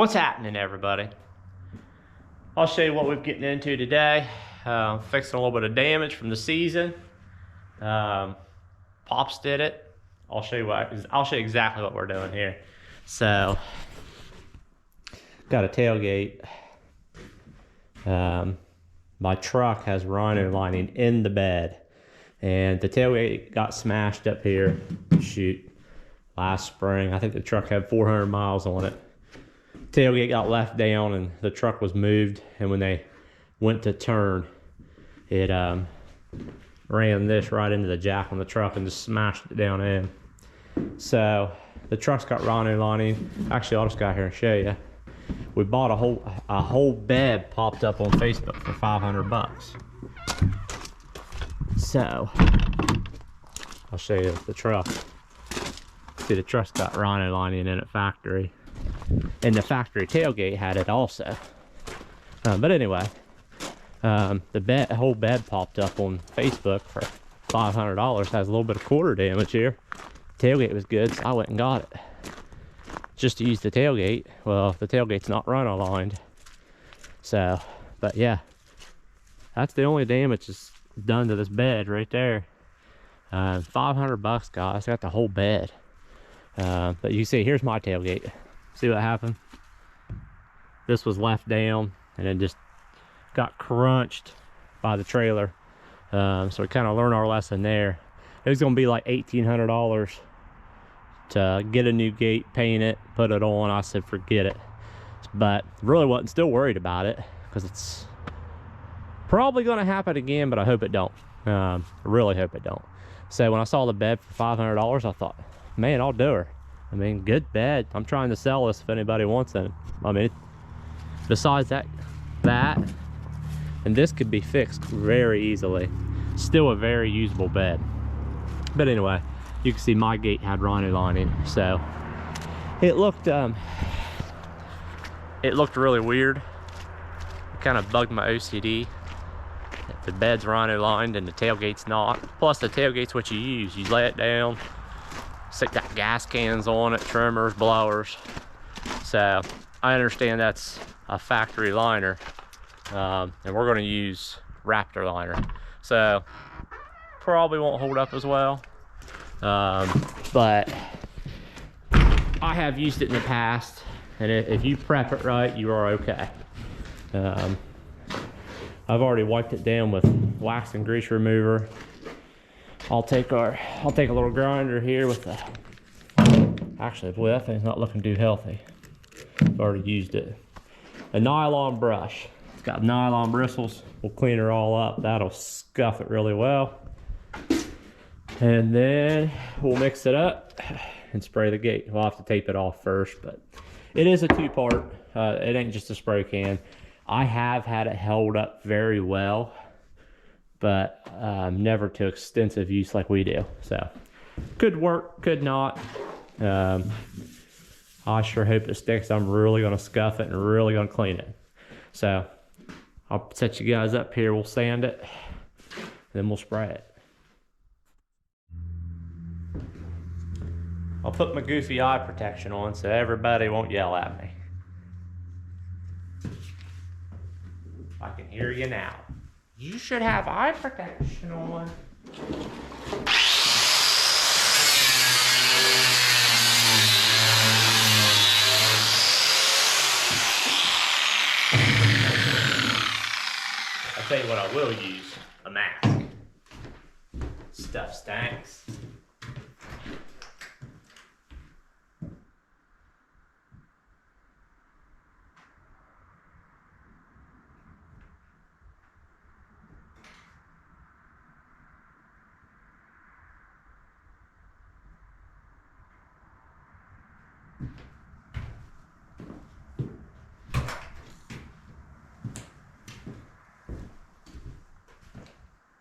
What's happening, everybody? I'll show you what we're getting into today. Fixing a little bit of damage from the season. Pops did it. I'll show you exactly what we're doing here. So, got a tailgate. My truck has rhino lining in the bed, and the tailgate got smashed up here. Last spring. I think the truck had 400 miles on it. Tailgate got left down and the truck was moved, and when they went to turn, it ran this right into the jack on the truck and just smashed it down in. So the truck's got rhino lining. Actually, I'll just go out here and show you. We bought a whole bed popped up on Facebook for 500 bucks. So I'll show you the truck. See, the truck's got rhino lining in it factory, and the factory tailgate had it also. But anyway, the whole bed popped up on Facebook for $500. Has a little bit of quarter damage here. Tailgate was good, so I went and got it just to use the tailgate. Well, the tailgate's not rhino lined. So, but yeah, that's the only damage that's done to this bed right there. 500 bucks, guys. Got the whole bed. But you see, here's my tailgate. See what happened? This was left down and then just got crunched by the trailer. So we kind of learned our lesson there. It was going to be like $1,800 to get a new gate, paint it, put it on. I said, forget it. But really wasn't still worried about it, because it's probably going to happen again, but I hope it don't. I really hope it don't. So when I saw the bed for $500, I thought, man, I'll do her. I mean, good bed. I'm trying to sell this if anybody wants it. I mean, besides that, and this could be fixed very easily. Still a very usable bed. But anyway, you can see my gate had rhino lining, so it looked really weird. It kind of bugged my OCD. The bed's rhino lined and the tailgate's not. Plus the tailgate's what you use. You lay it down, stick that gas cans on it, trimmers, blowers. So I understand that's a factory liner, and we're going to use Raptor liner. So probably won't hold up as well, but I have used it in the past, and if you prep it right, you are okay. I've already wiped it down with wax and grease remover. I'll take a little grinder here with the, actually, boy, that thing's not looking too healthy. I've already used it. A nylon brush. It's got nylon bristles. We'll clean her all up. That'll scuff it really well. And then we'll mix it up and spray the gate. We'll have to tape it off first, but it is a two-part. It ain't just a spray can. I have had it held up very well, but never to extensive use like we do. So could work, could not. I sure hope it sticks. I'm really gonna scuff it and really gonna clean it. So I'll set you guys up here. We'll sand it, then we'll spray it. I'll put my goofy eye protection on so everybody won't yell at me. I can hear you now. You should have eye protection on. I'll tell you what I will use, a mask. Stuff stinks.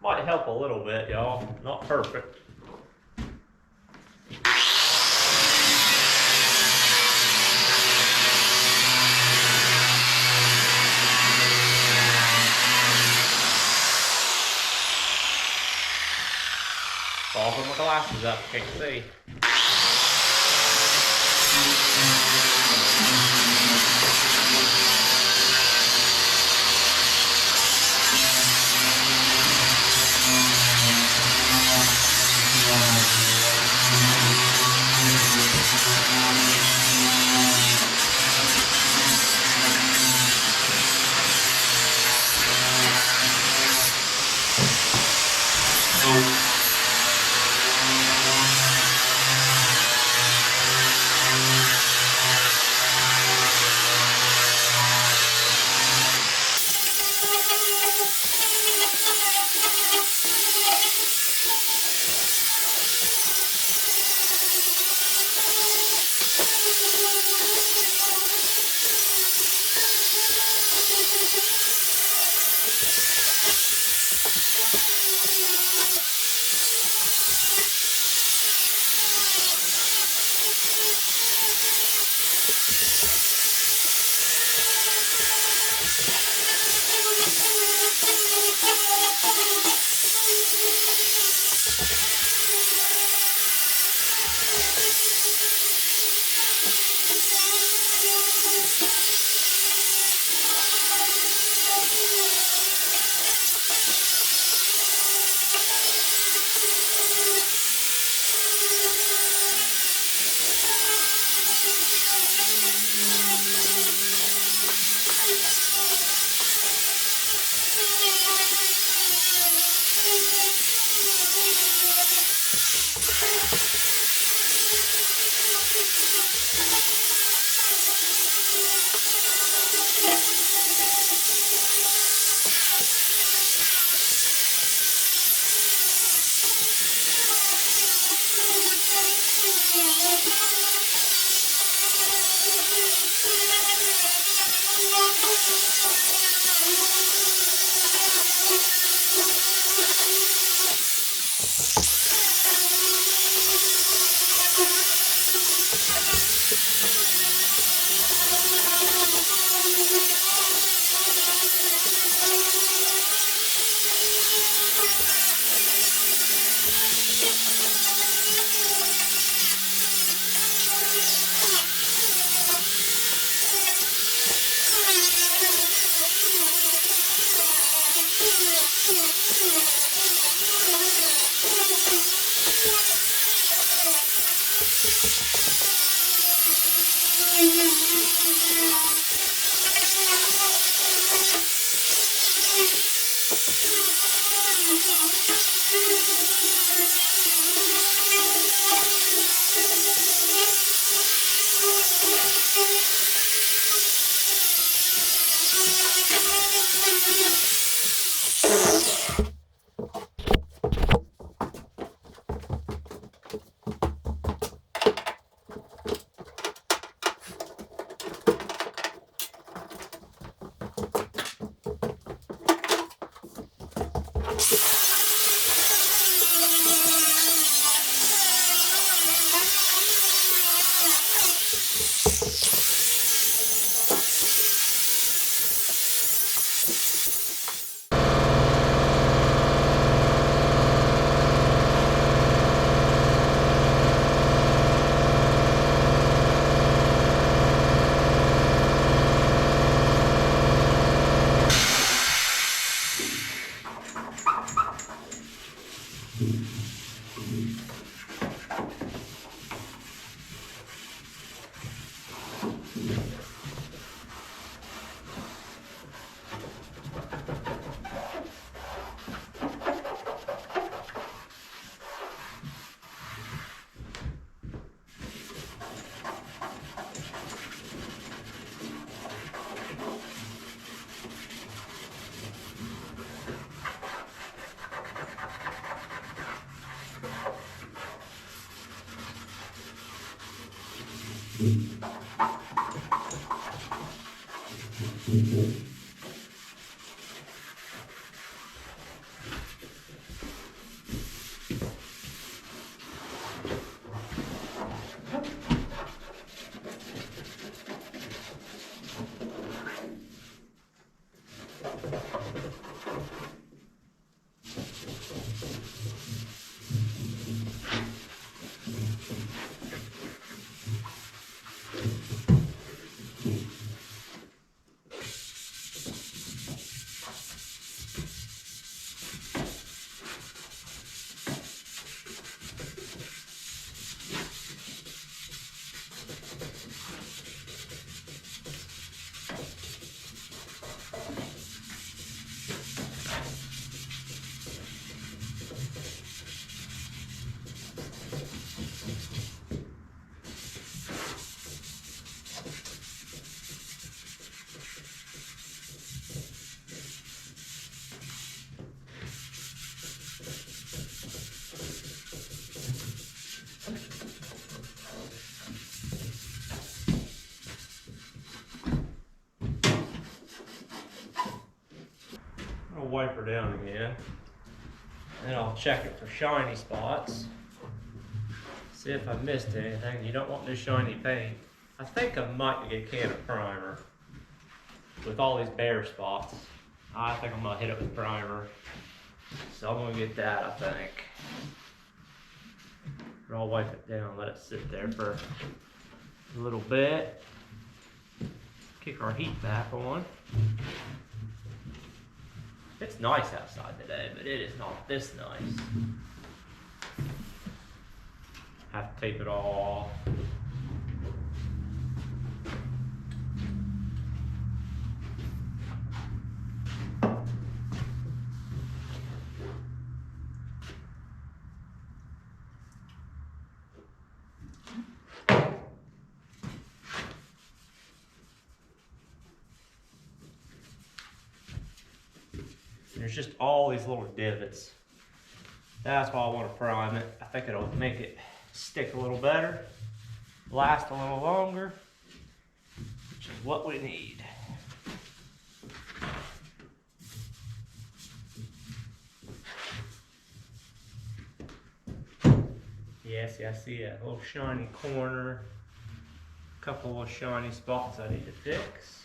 Might help a little bit, y'all. Not perfect. I'll put my glasses up, can't see. I'll wipe her down again. And I'll check it for shiny spots. See if I missed anything. You don't want no shiny paint. I think I might get a can of primer. With all these bare spots, I think I'm gonna hit it with primer. So I'm gonna get that, I think. Or I'll wipe it down, let it sit there for a little bit. Kick our heat back on. It's nice outside today, but it is not this nice. Have to tape it all off. There's just all these little divots. That's why I want to prime it. I think it'll make it stick a little better, last a little longer, which is what we need. Yeah, see, I see a little shiny corner, a couple of shiny spots I need to fix.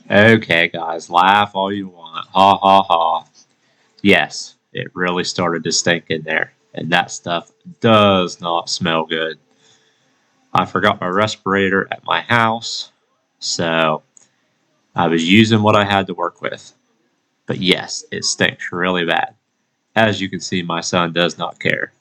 Okay, guys, laugh all you want. Ha ha ha. Yes, it really started to stink in there. And that stuff does not smell good. I forgot my respirator at my house, so I was using what I had to work with. But yes, it stinks really bad. As you can see, my son does not care.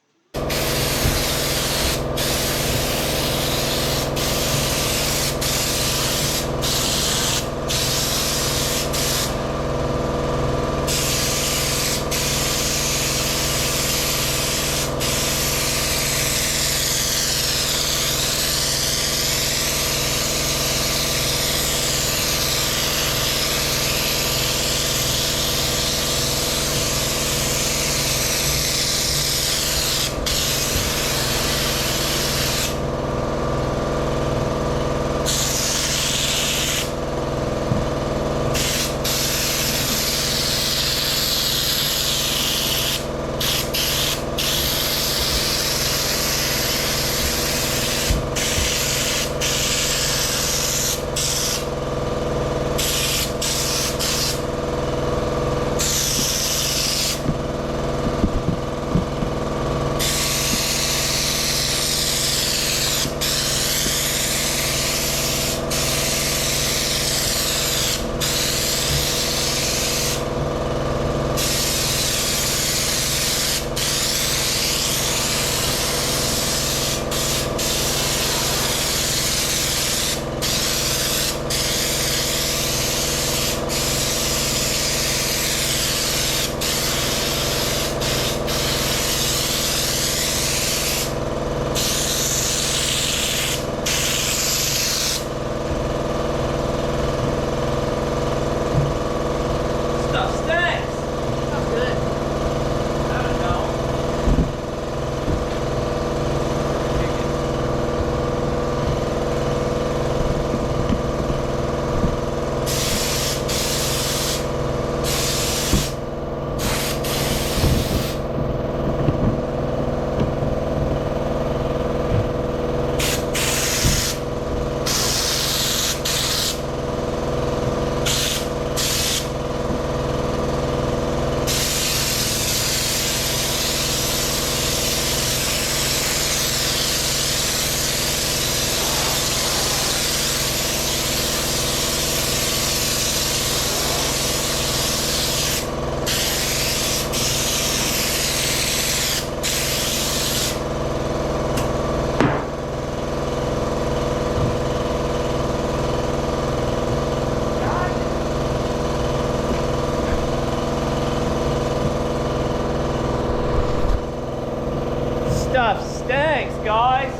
Stuff stinks, guys.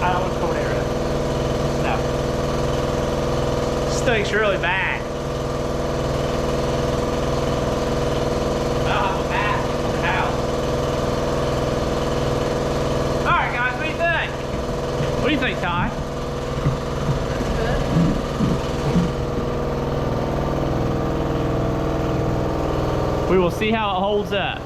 I don't want to go there. No. Stinks really bad. I don't have a mask in the house. Alright guys, what do you think? What do you think, Ty? We will see how it holds up.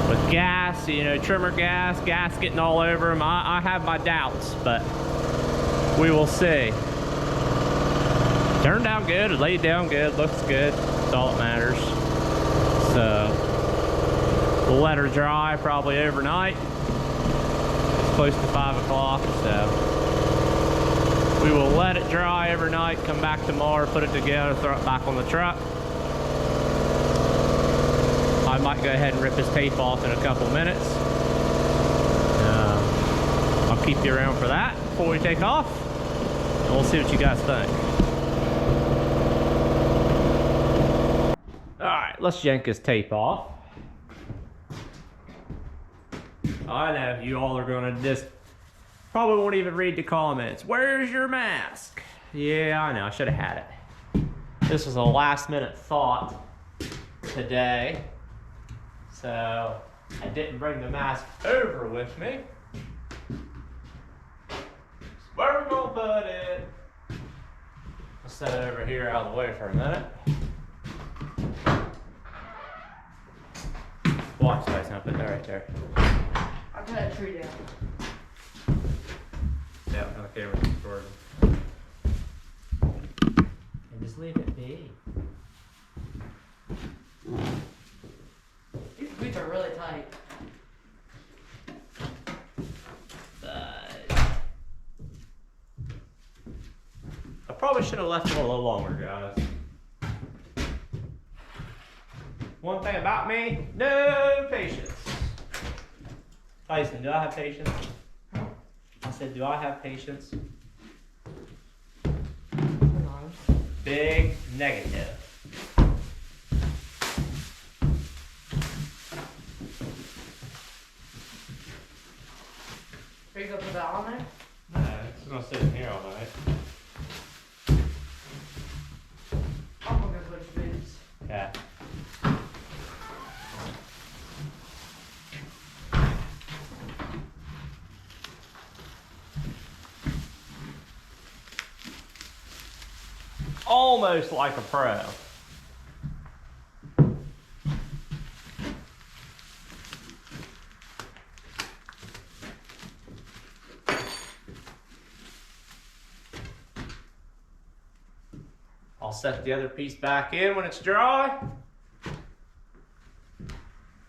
With gas, you know, trimmer gas getting all over them, I have my doubts, but we will see. Turned out good, it laid down good, looks good, that's all that matters. So, we'll let her dry probably overnight. It's close to 5 o'clock, so we will let it dry overnight, come back tomorrow, put it together, throw it back on the truck. I might go ahead and rip his tape off in a couple minutes. I'll keep you around for that before we take off, and we'll see what you guys think. Alright, let's yank his tape off. I know you all are gonna just probably won't even read the comments. Where's your mask? Yeah, I know, I should have had it. This was a last minute thought today. So I didn't bring the mask over with me. Where are we gonna put it? I'll set it over here out of the way for a minute. Watch guys, I'll put that right there. I'll put that tree down. Yeah, on the camera recording. And just leave it be. These boots are really tight. I probably should have left them a little longer, guys. One thing about me, no patience. Tyson, do I have patience? I said, do I have patience? Big negative. Are you gonna put that on there? No, it's gonna sit in here all night. I'm gonna go put your boots. Okay. Almost like a pro. I'll set the other piece back in when it's dry.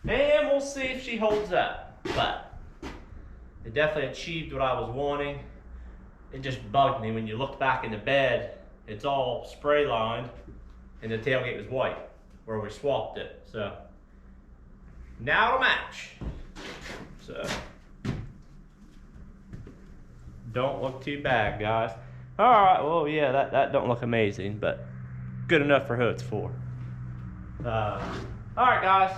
And we'll see if she holds up. But it definitely achieved what I was wanting. It just bugged me when you look back in the bed, it's all spray lined and the tailgate was white where we swapped it. So now it'll match. So don't look too bad, guys. All right, well, yeah, that don't look amazing, but good enough for who it's for. All right, guys.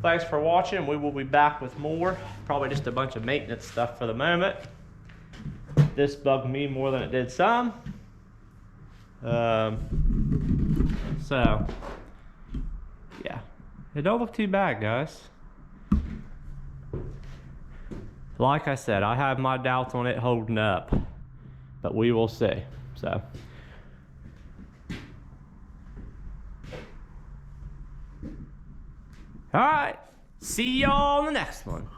Thanks for watching. We will be back with more. Probably just a bunch of maintenance stuff for the moment. This bugged me more than it did some. So, yeah. It don't look too bad, guys. Like I said, I have my doubts on it holding up, but we will see. So, all right. See y'all in the next one.